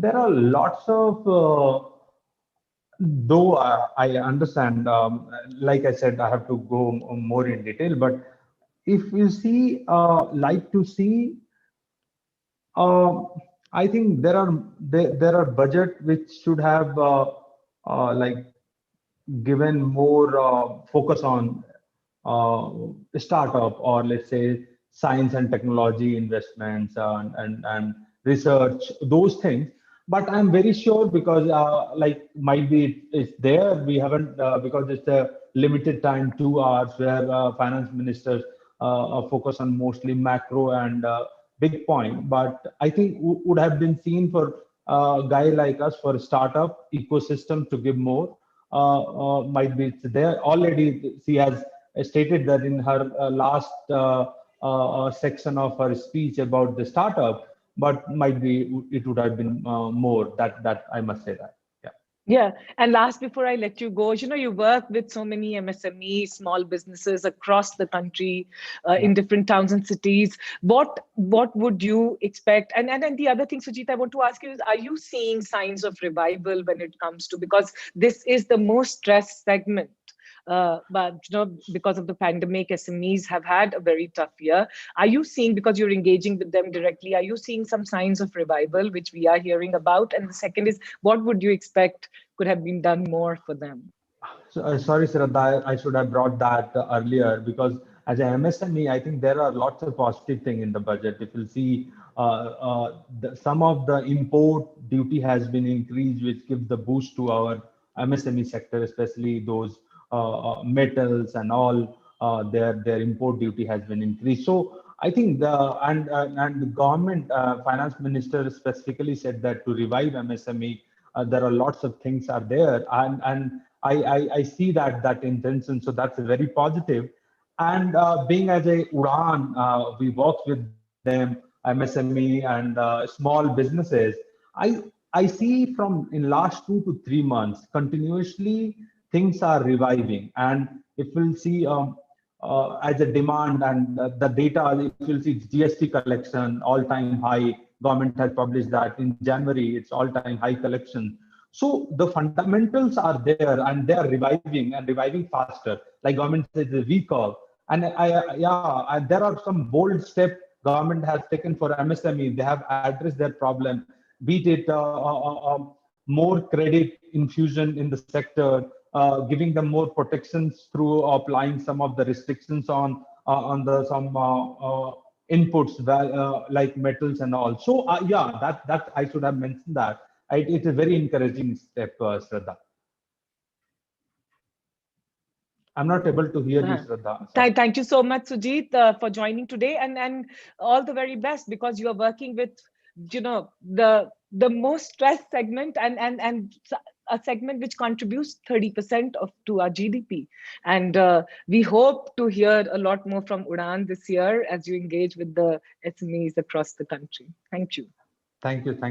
there are lots of, though I understand, like I said, I have to go more in detail, but if you see, like to see, uh, I think there are budget which should have like given more focus on startup, or let's say science and technology investments, and research, those things. But I'm very sure, because like might be it's there, we haven't, because it's a limited time, 2 hours, where finance ministers focus on mostly macro and big point. But I think would have been seen for a guy like us, for startup ecosystem, to give more. Might be it's there already. She has stated that in her last section of her speech about the startup, but might be it would have been more. That I must say that. Yeah. Yeah. And last, before I let you go, you work with so many MSME, small businesses across the country, Yeah. in different towns and cities. What would you expect? And the other thing, Sujeet, I want to ask you is, are you seeing signs of revival when it comes to, because this is the most stressed segment. But because of the pandemic, SMEs have had a very tough year. Are you seeing, because you're engaging with them directly, are you seeing some signs of revival, which we are hearing about? And the second is, what would you expect could have been done more for them? So, sorry, Shraddha, I should have brought that earlier, because as an MSME, I think there are lots of positive things in the budget. If you see, some of the import duty has been increased, which gives the boost to our MSME sector, especially those metals and all. Their import duty has been increased. So I think and the government finance minister specifically said that to revive MSME, there are lots of things are there, and I see that intention. So that's very positive. And being as a Udaan, we work with them, MSME and small businesses. I I see from in last 2 to 3 months continuously things are reviving, and if we'll see as a demand and the data, if you'll see GST collection all-time high. Government has published that in January, it's all-time high collection. So the fundamentals are there, and they are reviving, and reviving faster. Like government says, the V curve, and there are some bold steps government has taken for MSME. They have addressed their problem, be it more credit infusion in the sector, giving them more protections through applying some of the restrictions on the some inputs, like metals and all. So yeah, that I should have mentioned that. It's a very encouraging step, Shraddha. I'm not able to hear you, Uh, Shraddha. Sorry. Thank you so much, Sujeet, for joining today, and all the very best, because you are working with, the most stressed segment, and a segment which contributes 30% of to our GDP. And we hope to hear a lot more from Udaan this year as you engage with the SMEs across the country. Thank you. Thank you.